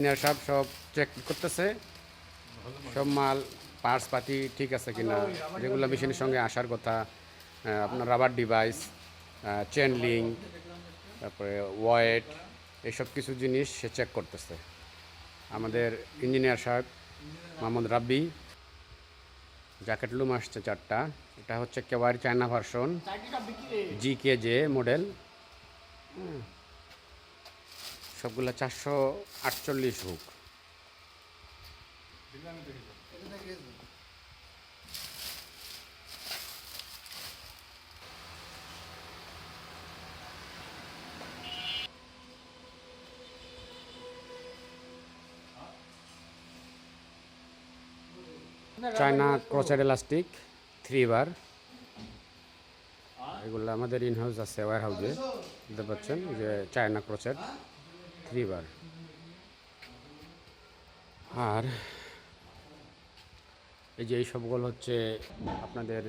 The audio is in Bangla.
সব সব চেক করতেছে সব মাল পার্টস পাতি ঠিক আছে কিনা, যেগুলো মেশিনের সঙ্গে আসার কথা, আপনার রাবার ডিভাইস, চেন লিঙ্ক, তারপরে ওয়েট, এইসব কিছু জিনিস সে চেক করতেছে। আমাদের ইঞ্জিনিয়ার সাহেব মোহাম্মদ রাব্বি। জ্যাকেট লুম আসছে 4টা, এটা হচ্ছে কেওয়ার চায়না ভার্সন GKJ মডেল। সবগুলো 448 হুক। চায়না ক্রোচেড এলাস্টিক 3 বার। এগুলো আমাদের ইনহাউস আছে, ওয়ার হাউসে দেখতে পাচ্ছেন যে চায়না ক্রোচেড 3 বার। আর এই যে এই সবগুলো হচ্ছে আপনাদের